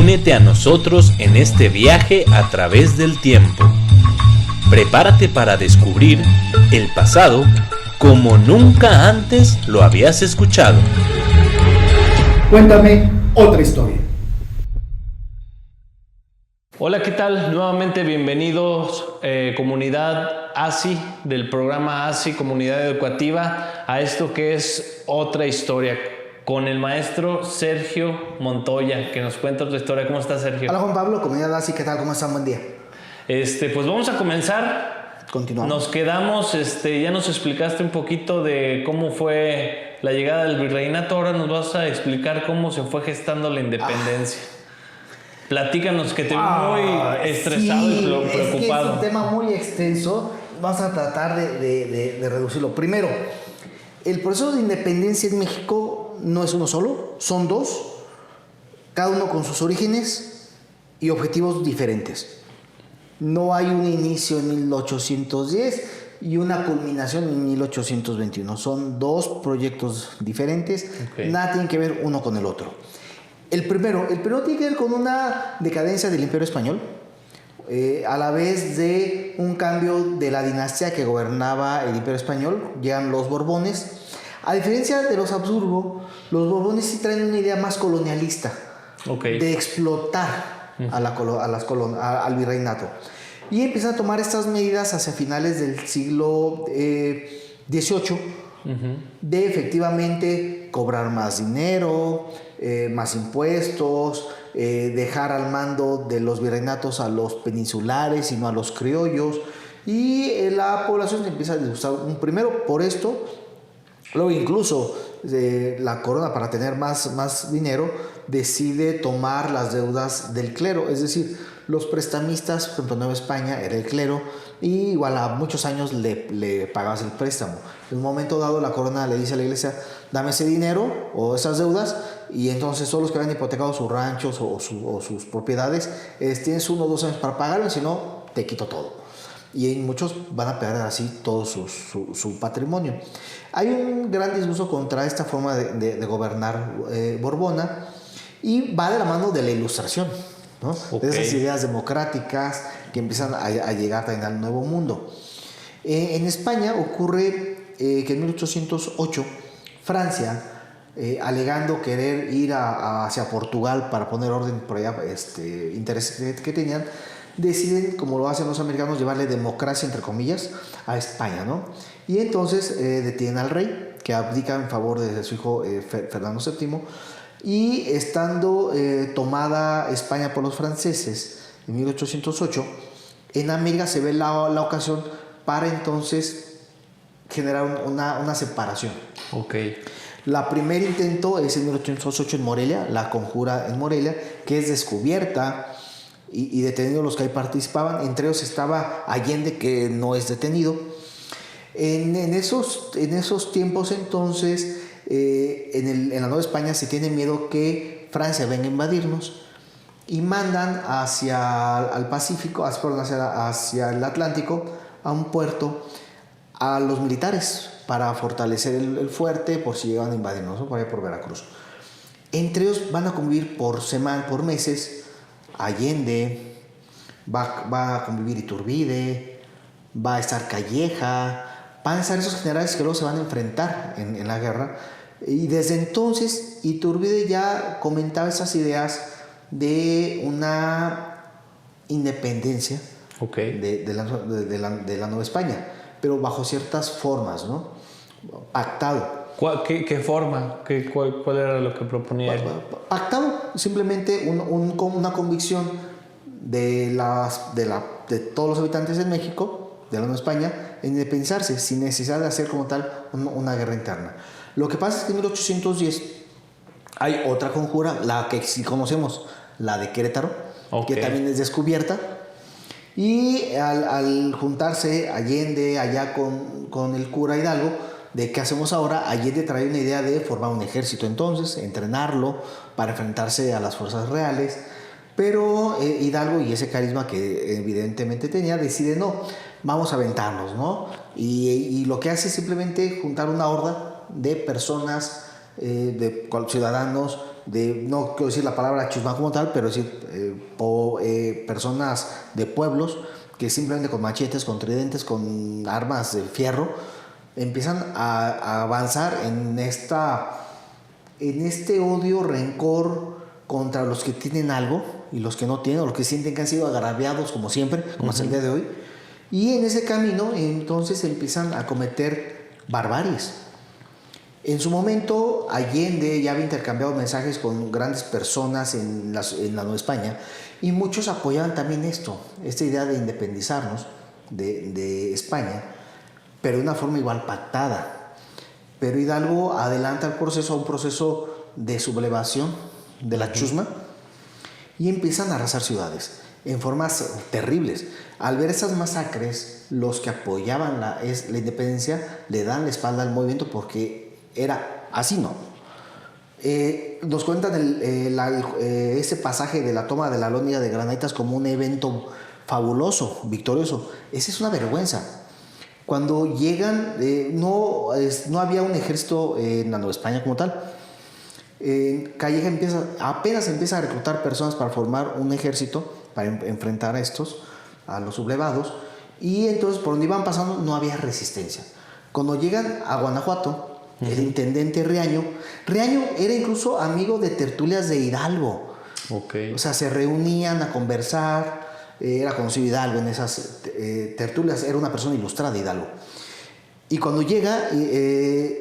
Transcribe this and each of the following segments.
Únete a nosotros en este viaje a través del tiempo. Prepárate para descubrir el pasado como nunca antes lo habías escuchado. Cuéntame otra historia. Hola, ¿qué tal? Nuevamente bienvenidos, comunidad ASI, del programa ASI, Comunidad Educativa, a esto que es otra historia, con el maestro Sergio Montoya, que nos cuenta otra historia. ¿Cómo estás, Sergio? Hola, Juan Pablo, comunidad ASI, ¿qué tal? ¿Cómo están? Buen día. Pues vamos a comenzar. Continuamos. Nos quedamos, ya nos explicaste un poquito de cómo fue la llegada del virreinato. Ahora nos vas a explicar cómo se fue gestando la independencia. Platícanos, que te veo muy estresado y preocupado. Es un tema muy extenso. Vamos a tratar de reducirlo. Primero, el proceso de independencia en México no es uno solo, son dos, cada uno con sus orígenes y objetivos diferentes. No hay un inicio en 1810 y una culminación en 1821. Son dos proyectos diferentes, Nada tiene que ver uno con el otro. El primero tiene que ver con una decadencia del Imperio Español, a la vez de un cambio de la dinastía que gobernaba el Imperio Español. Llegan los Borbones. A diferencia de los Habsburgo, los Borbones sí traen una idea más colonialista, de explotar al virreinato. Y empiezan a tomar estas medidas hacia finales del siglo XVIII, de efectivamente cobrar más dinero, más impuestos, dejar al mando de los virreinatos a los peninsulares y no a los criollos, y la población se empieza a disgustar primero por esto. Luego incluso la corona, para tener más dinero, decide tomar las deudas del clero, es decir, los prestamistas. Por ejemplo, Nueva España era el clero, y igual a muchos años le pagabas el préstamo. En un momento dado la corona le dice a la iglesia: dame ese dinero o esas deudas, y entonces todos los que habían hipotecado sus ranchos o sus propiedades, tienes 1 o 2 años para pagarlo, si no, te quito todo. Y muchos van a perder así todo su patrimonio. Hay un gran disgusto contra esta forma de gobernar borbona, y va de la mano de la Ilustración, ¿no? De esas ideas democráticas que empiezan a llegar también al Nuevo Mundo. En España ocurre que en 1808 Francia, alegando querer ir hacia Portugal para poner orden por allá, intereses que tenían, deciden, como lo hacen los americanos, llevarle democracia, entre comillas, a España, ¿no? Y entonces detienen al rey, que abdica en favor de su hijo Fernando VII, y estando tomada España por los franceses en 1808, en América se ve la ocasión para entonces generar una separación. La primer intento es en 1808 en Morelia, la conjura en Morelia, que es descubierta y detenidos los que ahí participaban. Entre ellos estaba Allende, que no es detenido. En esos tiempos entonces, en la Nueva España se tiene miedo que Francia venga a invadirnos, y mandan hacia el Pacífico, hacia el Atlántico, a un puerto, a los militares para fortalecer el fuerte por si llegan a invadirnos, ¿no? Por allá por Veracruz. Entre ellos van a convivir por meses Allende, va a convivir Iturbide, va a estar Calleja, van a estar esos generales que luego se van a enfrentar en la guerra. Y desde entonces Iturbide ya comentaba esas ideas de una independencia de la Nueva España, pero bajo ciertas formas, ¿no? Pactado. ¿Qué forma? ¿Cuál era lo que proponía él? Pactado, simplemente una convicción de todos los habitantes de México, de la Nueva España, en independizarse sin necesidad de hacer como tal una guerra interna. Lo que pasa es que en 1810 hay otra conjura, la que sí conocemos, la de Querétaro, que también es descubierta, y al juntarse Allende allá con el cura Hidalgo, de qué hacemos ahora, Allende trae una idea de formar un ejército, entonces entrenarlo para enfrentarse a las fuerzas reales, pero Hidalgo, y ese carisma que evidentemente tenía, decide no, vamos a aventarnos, ¿no? Y lo que hace es simplemente juntar una horda de personas, de ciudadanos no quiero decir la palabra chusma como tal, pero decir personas de pueblos que simplemente con machetes, con tridentes, con armas de fierro, empiezan a avanzar en este odio, rencor contra los que tienen algo y los que no tienen, o los que sienten que han sido agraviados como siempre, como hasta el día de hoy. Y en ese camino entonces empiezan a cometer barbaries. En su momento Allende ya había intercambiado mensajes con grandes personas en la Nueva España, y muchos apoyaban también esta idea de independizarnos de España, pero de una forma igual pactada. Pero Hidalgo adelanta el proceso a un proceso de sublevación de la chusma, y empiezan a arrasar ciudades en formas terribles. Al ver esas masacres, los que apoyaban la independencia le dan la espalda al movimiento, porque era así, ¿no? Nos cuentan ese pasaje de la toma de la Alhóndiga de Granaditas como un evento fabuloso, victorioso. Esa es una vergüenza. Cuando llegan, no había un ejército en la Nueva España como tal. Calleja apenas empieza a reclutar personas para formar un ejército para enfrentar a los sublevados, y entonces por donde iban pasando no había resistencia. Cuando llegan a Guanajuato, el intendente Riaño era incluso amigo de tertulias de Hidalgo. Okay. O sea, se reunían a conversar, era conocido Hidalgo en esas tertulias, era una persona ilustrada Hidalgo. Y cuando llega,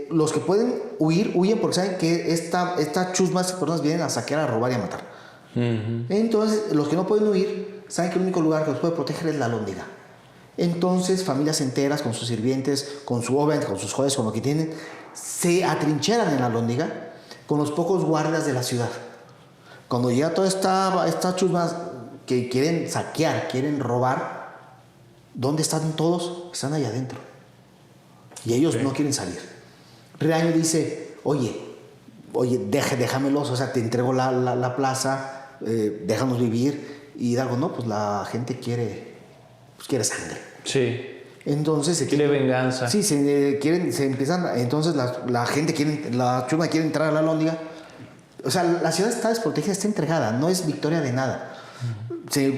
los que pueden huyen porque saben que estas chusmas personas vienen a saquear, a robar y a matar. Entonces, los que no pueden huir saben que el único lugar que los puede proteger es la Alhóndiga. Entonces, familias enteras con sus sirvientes, con sus joyas, con lo que tienen, se atrincheran en la Alhóndiga con los pocos guardias de la ciudad. Cuando llega toda esta chusmas que quieren saquear, quieren robar, ¿dónde están todos? Están allá adentro. Y ellos no quieren salir. Riaño dice, oye, déjamelos, o sea, te entrego la plaza, déjanos vivir. Y Hidalgo, no, pues la gente quiere sangre. Sí. Entonces quiere venganza. Sí, se empiezan, entonces la chusma quiere entrar a la Alhóndiga. O sea, la ciudad está desprotegida, está entregada, no es victoria de nada.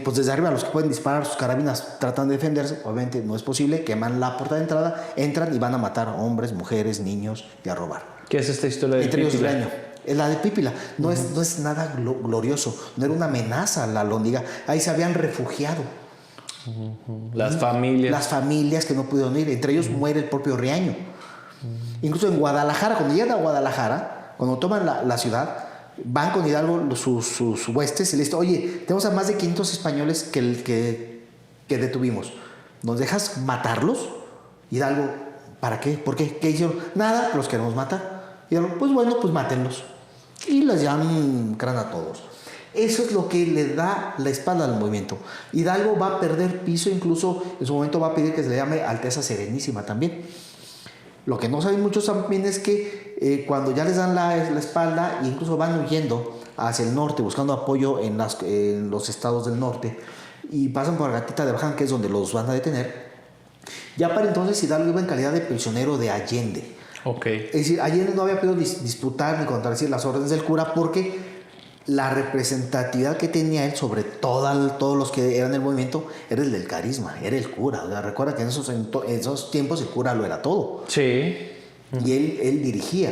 Pues desde arriba los que pueden disparar sus carabinas tratan de defenderse, obviamente no es posible, queman la puerta de entrada, entran y van a matar a hombres, mujeres, niños y a robar. ¿Qué es esta historia de Entre ellos Pípila? Riaño. Es la de Pípila, no es nada glorioso, no era una amenaza a la Alhóndiga, ahí se habían refugiado. Las familias que no pudieron ir, entre ellos muere el propio Riaño. Incluso en Guadalajara, cuando llegan a Guadalajara, cuando toman la ciudad, van con Hidalgo sus huestes y le dicen, oye, tenemos a más de 500 españoles que detuvimos, ¿nos dejas matarlos? Hidalgo, ¿para qué? ¿Por qué? ¿Qué hicieron? Nada, los queremos matar. Hidalgo, pues bueno, pues mátenlos. Y les llaman crán a todos. Eso es lo que le da la espalda al movimiento. Hidalgo va a perder piso, incluso en su momento va a pedir que se le llame Alteza Serenísima también. Lo que no saben muchos también es que cuando ya les dan la espalda, e incluso van huyendo hacia el norte, buscando apoyo en los estados del norte, y pasan por Gatita de Baján, que es donde los van a detener. Ya para entonces Hidalgo iba en calidad de prisionero de Allende. Okay. Es decir, Allende no había podido disputar ni contradecir las órdenes del cura, porque la representatividad que tenía él sobre todos los que eran del movimiento era el del carisma, era el cura. O sea, recuerda que en esos tiempos el cura lo era todo. Sí. Y él dirigía.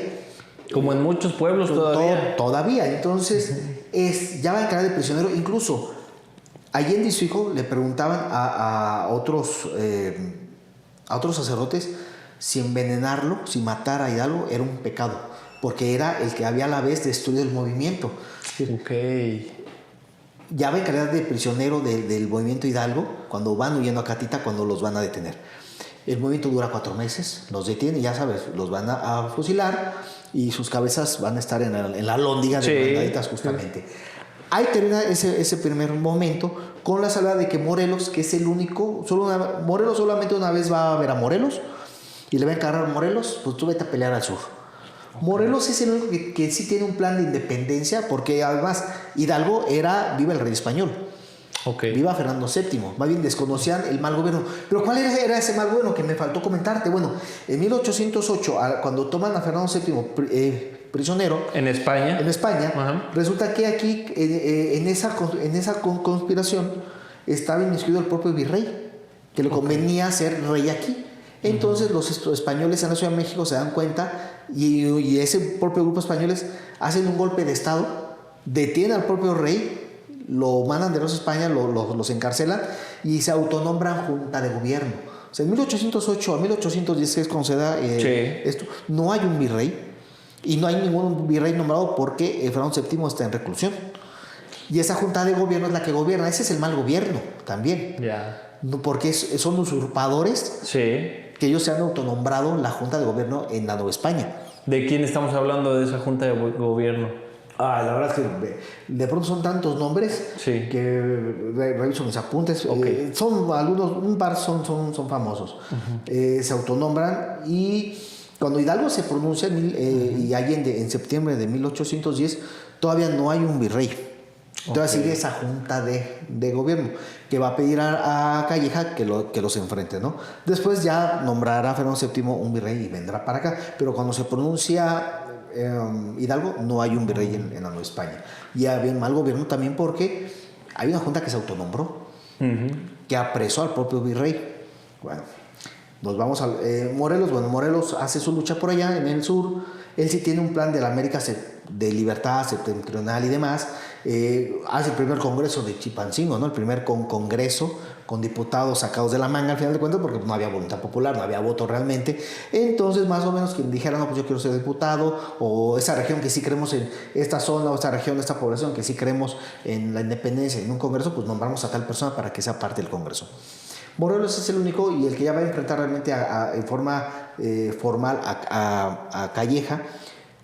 Como en muchos pueblos todavía. Todavía. Entonces, ya va a encarar de prisionero. Incluso Allende y su hijo le preguntaban a otros sacerdotes si envenenarlo, si matar a Hidalgo era un pecado, porque era el que había a la vez destruido el movimiento. Okay. Ya va en calidad de prisionero del movimiento Hidalgo cuando van huyendo a Catita, cuando los van a detener. El movimiento dura 4 meses, los detienen y ya sabes, los van a fusilar y sus cabezas van a estar en la Alhóndiga de Granaditas justamente. Ahí termina ese primer momento con la salvedad de que Morelos, que es el único, Morelos solamente una vez va a ver a Morelos y le va a encargar a Morelos, pues tú vete a pelear al sur. Morelos es el único que sí tiene un plan de independencia, porque además Hidalgo viva el rey español. Okay. Viva Fernando VII. Más bien desconocían el mal gobierno. Pero ¿cuál era ese mal gobierno que me faltó comentarte? Bueno, en 1808, cuando toman a Fernando VII prisionero. En España. En España. Ajá. Resulta que aquí, en esa conspiración, estaba inmiscuido el propio virrey, que le convenía ser rey aquí. Entonces los españoles en la Ciudad de México se dan cuenta y ese propio grupo de españoles hacen un golpe de estado, detienen al propio rey, lo mandan de regreso a España, los encarcelan y se autonombran junta de gobierno. O sea, en 1808 a 1816 cuando se da esto, no hay un virrey y no hay ningún virrey nombrado porque Fernando VII está en reclusión. Y esa junta de gobierno es la que gobierna. Ese es el mal gobierno también. Ya. Porque son usurpadores. Sí. Que ellos se han autonombrado la Junta de Gobierno en la Nueva España. ¿De quién estamos hablando de esa Junta de Gobierno? La verdad es que de pronto son tantos nombres que reviso mis apuntes. Okay. Son algunos, un par son famosos. Se autonombran y cuando Hidalgo se pronuncia y Allende en septiembre de 1810, todavía no hay un virrey. Entonces sigue esa junta de gobierno que va a pedir a Calleja que los enfrente, ¿no? Después ya nombrará Fernando VII un virrey y vendrá para acá, pero cuando se pronuncia Hidalgo no hay un virrey en la Nueva España. Y había un mal gobierno también porque hay una junta que se autonombró, que apresó al propio virrey. Bueno, nos vamos a Morelos. Bueno, Morelos hace su lucha por allá en el sur. Él sí tiene un plan de la América de libertad septentrional y demás. Hace el primer congreso de Chilpancingo, ¿no? El primer congreso con diputados sacados de la manga al final de cuentas porque no había voluntad popular, no había voto realmente. Entonces más o menos quien dijera, no, pues yo quiero ser diputado, o esa región que sí creemos en esta zona, o esta región, esta población que sí creemos en la independencia en un congreso, pues nombramos a tal persona para que sea parte del congreso. Morelos es el único y el que ya va a enfrentar realmente en forma formal a Calleja,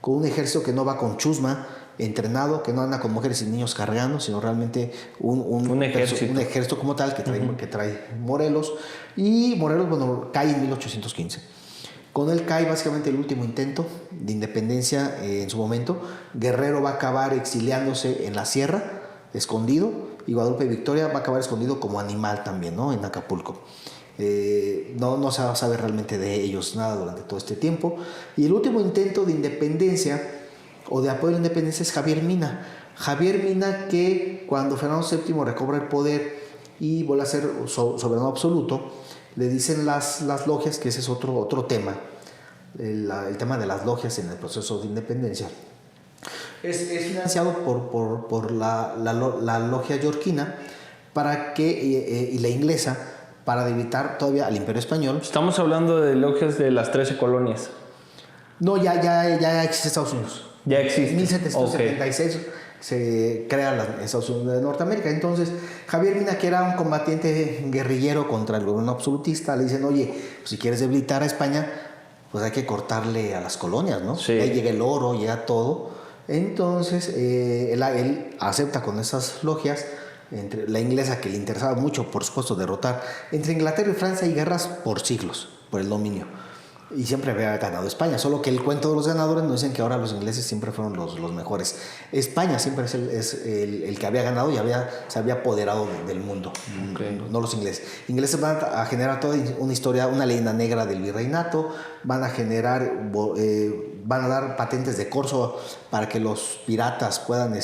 con un ejército que no va con chusma, entrenado, que no anda con mujeres y niños cargando, sino realmente un ejército como tal que trae Morelos. Y Morelos, bueno, cae en 1815. Con él cae básicamente el último intento de independencia en su momento. Guerrero va a acabar exiliándose en la sierra, escondido, y Guadalupe Victoria va a acabar escondido como animal también, ¿no? En Acapulco. No se va a saber realmente de ellos nada durante todo este tiempo. Y el último intento de independencia o de apoyo a la independencia es Javier Mina. Javier Mina, que cuando Fernando VII recobra el poder y vuelve a ser soberano absoluto, le dicen las logias, que ese es otro tema, el tema de las logias en el proceso de independencia. Es financiado por la logia yorquina y la inglesa, para debilitar todavía al Imperio Español. Estamos hablando de logias de las 13 colonias. No, ya existe Estados Unidos. Ya existe. En 1776 se crea Estados Unidos de Norteamérica. Entonces, Javier Mina, que era un combatiente guerrillero contra el gobierno absolutista, le dicen, oye, pues si quieres debilitar a España, pues hay que cortarle a las colonias, ¿no? Sí. Ahí llega el oro, llega todo. Entonces, él acepta con esas logias. Entre la inglesa, que le interesaba mucho, por supuesto, derrotar. Entre Inglaterra y Francia hay guerras por siglos, por el dominio. Y siempre había ganado España, solo que el cuento de los ganadores nos dicen que ahora los ingleses siempre fueron los mejores. España siempre es el que había ganado y se había apoderado del mundo, no los ingleses. Ingleses van a generar toda una historia, una leyenda negra del virreinato, van a dar patentes de corso para que los piratas puedan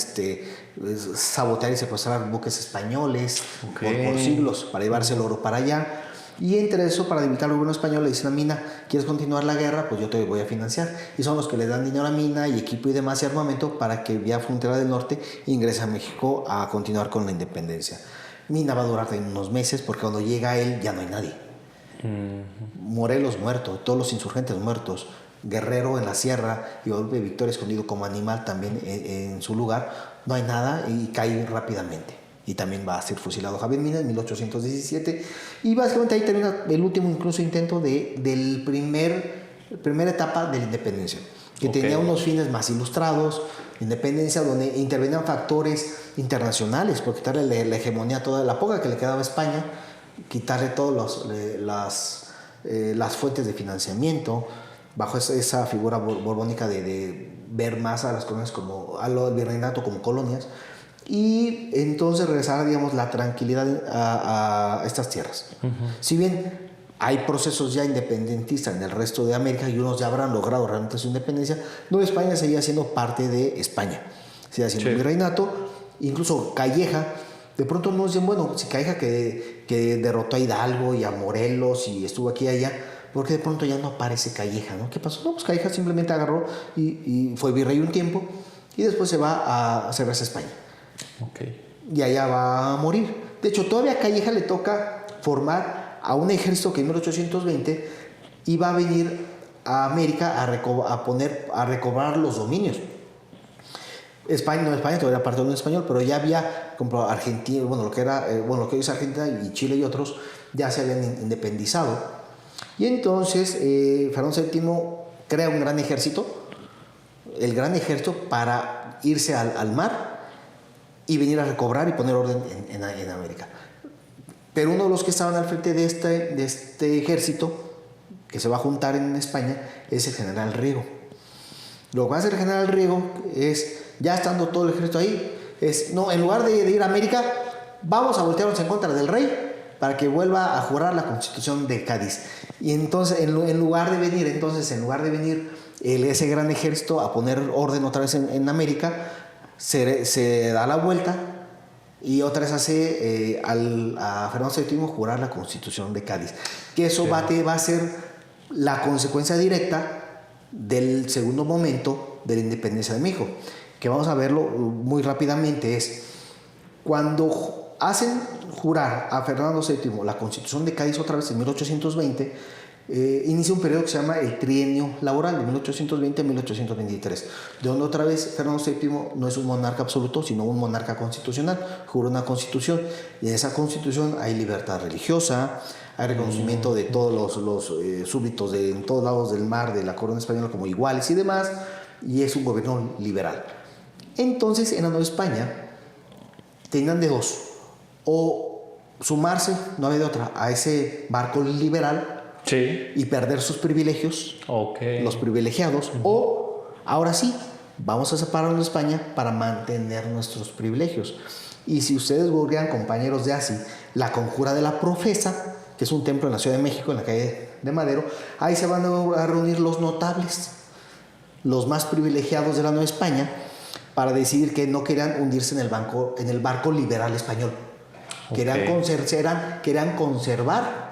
sabotear y secuestrar buques españoles por siglos, para llevarse el oro para allá. Y entre eso, para debilitar al gobierno español, le dicen a Mina, ¿quieres continuar la guerra? Pues yo te voy a financiar. Y son los que le dan dinero a Mina y equipo y demás y armamento para que vía frontera del norte ingrese a México a continuar con la independencia. Mina va a durar unos meses porque cuando llega él ya no hay nadie. Morelos muerto, todos los insurgentes muertos, Guerrero en la sierra y Guadalupe Victoria escondido como animal también en su lugar. No hay nada y cae rápidamente. Y también va a ser fusilado Javier Mina en 1817. Y básicamente ahí termina el último incluso intento del primera etapa de la independencia, que tenía unos fines más ilustrados, independencia donde intervenían factores internacionales, por quitarle la hegemonía, toda la poca que le quedaba a España, quitarle todas las fuentes de financiamiento, bajo esa figura borbónica de ver más a las colonias al virreinato como colonias. Y entonces regresar, digamos, la tranquilidad a estas tierras. Si bien hay procesos ya independentistas en el resto de América y unos ya habrán logrado realmente su independencia. Nueva España seguía siendo parte de España, seguía siendo un virreinato. Incluso Calleja, de pronto nos dicen, bueno, si Calleja que derrotó a Hidalgo y a Morelos y estuvo aquí y allá, ¿por qué de pronto ya no aparece Calleja, ¿no? ¿Qué pasó? No, pues Calleja simplemente agarró y fue virrey un tiempo y después se va a cerrarse a España. Okay. Y allá va a morir. De hecho, todavía a Calleja le toca formar a un ejército que en 1820 iba a venir a América a recobrar los dominios. España todavía era parte de un español, pero ya había, como Argentina, lo que hoy es Argentina y Chile y otros, ya se habían independizado. Y entonces Fernando VII crea un gran ejército, el gran ejército para irse al mar y venir a recobrar y poner orden en América. Pero uno de los que estaban al frente de este ejército, que se va a juntar en España, es el general Riego. Lo que va a hacer el general Riego es, ya estando todo el ejército ahí, en lugar de ir a América, vamos a voltearnos en contra del rey para que vuelva a jurar la Constitución de Cádiz. Y entonces, en lugar de venir ese gran ejército a poner orden otra vez en América, se da la vuelta y otra vez hace a Fernando VII jurar la Constitución de Cádiz. Que eso va a ser la consecuencia directa del segundo momento de la independencia de México. Que vamos a verlo muy rápidamente. Es cuando hacen jurar a Fernando VII la Constitución de Cádiz otra vez en 1820, inicia un periodo que se llama el trienio laboral de 1820 a 1823, donde otra vez Fernando VII no es un monarca absoluto, sino un monarca constitucional. Jura una constitución y en esa constitución hay libertad religiosa, hay reconocimiento de todos los súbditos en todos lados del mar de la corona española como iguales y demás, y es un gobierno liberal. Entonces en la Nueva España tenían de dos: o sumarse, no había de otra, a ese barco liberal y perder sus privilegios, los privilegiados, o ahora sí, vamos a separarnos de España para mantener nuestros privilegios. Y si ustedes googlean, compañeros de ASI, la Conjura de la Profesa, que es un templo en la Ciudad de México, en la calle de Madero, ahí se van a reunir los notables, los más privilegiados de la Nueva España, para decidir que no querían hundirse en el barco liberal español. Querían conservar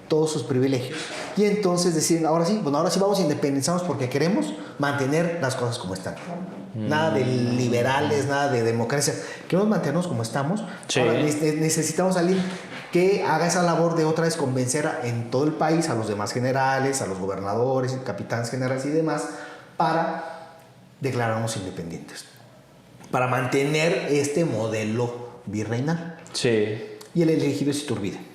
todos sus privilegios. Y entonces deciden, ahora sí vamos a independizarnos porque queremos mantener las cosas como están. Nada de liberales, nada de democracia. Queremos mantenernos como estamos. Ahora, necesitamos a alguien que haga esa labor de otra vez convencer en todo el país a los demás generales, a los gobernadores, capitanes generales y demás, para declararnos independientes, para mantener este modelo virreinal. Y el elegido es Iturbide.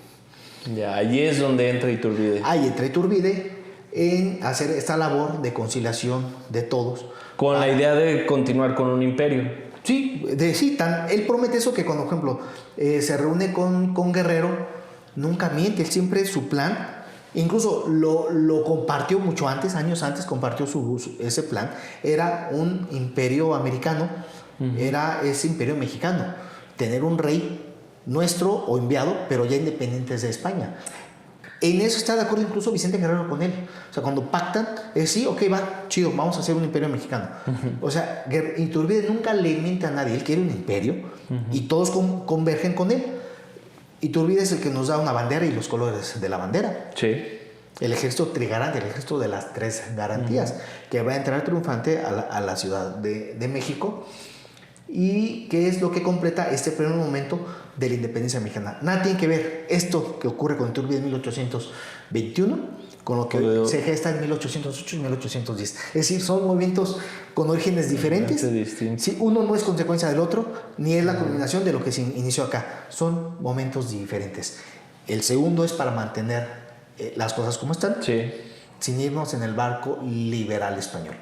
Ya, allí es donde entra Iturbide. Ahí entra Iturbide en hacer esta labor de conciliación de todos. Con la idea de continuar con un imperio. Él promete eso, que cuando, por ejemplo, se reúne con Guerrero, nunca miente, él siempre su plan, incluso lo compartió mucho antes, años antes, compartió ese plan, era un imperio americano, era ese imperio mexicano, tener un rey nuestro o enviado, pero ya independientes de España. En eso está de acuerdo incluso Vicente Guerrero con él. O sea, cuando pactan, sí, ok, va, chido, vamos a hacer un imperio mexicano. O sea, Iturbide nunca le miente a nadie, él quiere un imperio y todos convergen con él. Iturbide es el que nos da una bandera y los colores de la bandera. El ejército trigarante, el ejército de las tres garantías, que va a entrar triunfante a la Ciudad de México. Y que es lo que completa este primer momento de la independencia mexicana. Nada tiene que ver esto que ocurre con Iturbide en 1821 con lo que se gesta en 1808 y 1810. Es decir, son movimientos con orígenes diferentes. Sí, uno no es consecuencia del otro, ni es la culminación de lo que se inició acá. Son momentos diferentes. El segundo es para mantener las cosas como están, sin irnos en el barco liberal español.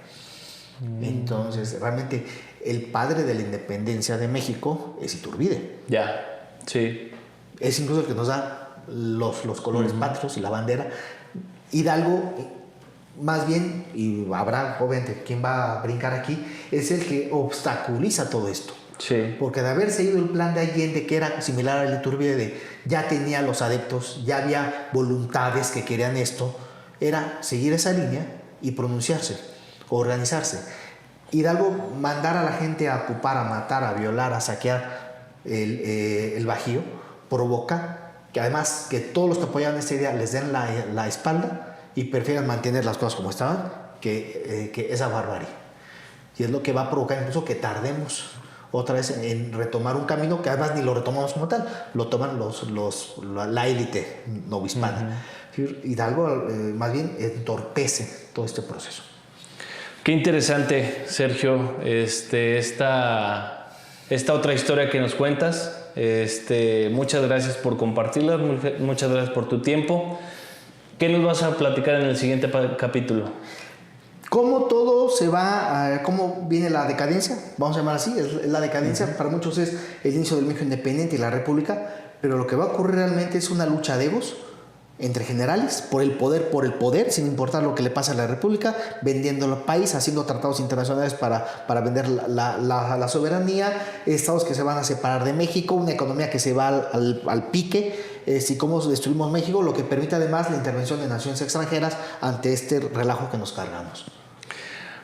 Entonces, realmente, el padre de la independencia de México es Iturbide. Es incluso el que nos da los colores patrios y la bandera. Hidalgo, más bien, y habrá, obviamente, quien va a brincar aquí, es el que obstaculiza todo esto. Sí. Porque de haber seguido el plan de Allende, que era similar al de Iturbide, ya tenía los adeptos, ya había voluntades que querían esto, era seguir esa línea y pronunciarse, organizarse. Hidalgo mandar a la gente a ocupar, a matar, a violar, a saquear el Bajío, provoca que además que todos los que apoyaban esta idea les den la espalda y prefieran mantener las cosas como estaban que esa barbarie. Y es lo que va a provocar incluso que tardemos otra vez en retomar un camino que además ni lo retomamos como tal, lo toman la élite novohispana. Hidalgo más bien entorpece todo este proceso. Qué interesante, Sergio, esta otra historia que nos cuentas. Muchas gracias por compartirla, muchas gracias por tu tiempo. ¿Qué nos vas a platicar en el siguiente capítulo? ¿Cómo todo se va, cómo viene la decadencia? Vamos a llamar así, la decadencia para muchos es el inicio del México independiente y la República, pero lo que va a ocurrir realmente es una lucha de egos entre generales por el poder, sin importar lo que le pase a la República, vendiendo el país, haciendo tratados internacionales para vender la soberanía, estados que se van a separar de México, una economía que se va al pique, y cómo destruimos México, lo que permite además la intervención de naciones extranjeras ante este relajo que nos cargamos.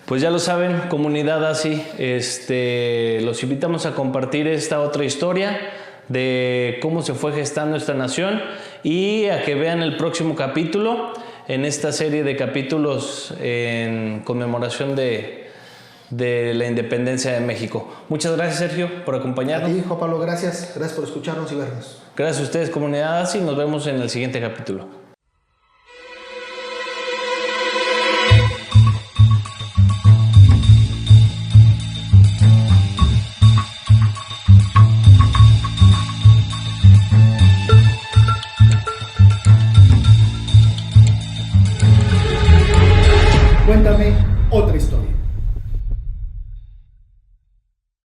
Pues ya lo saben, comunidad ASI, los invitamos a compartir esta otra historia de cómo se fue gestando esta nación y a que vean el próximo capítulo en esta serie de capítulos en conmemoración de la independencia de México. Muchas gracias, Sergio, por acompañarnos. A ti, Juan Pablo, gracias por escucharnos y vernos. Gracias a ustedes, comunidad ASI, nos vemos en el siguiente capítulo.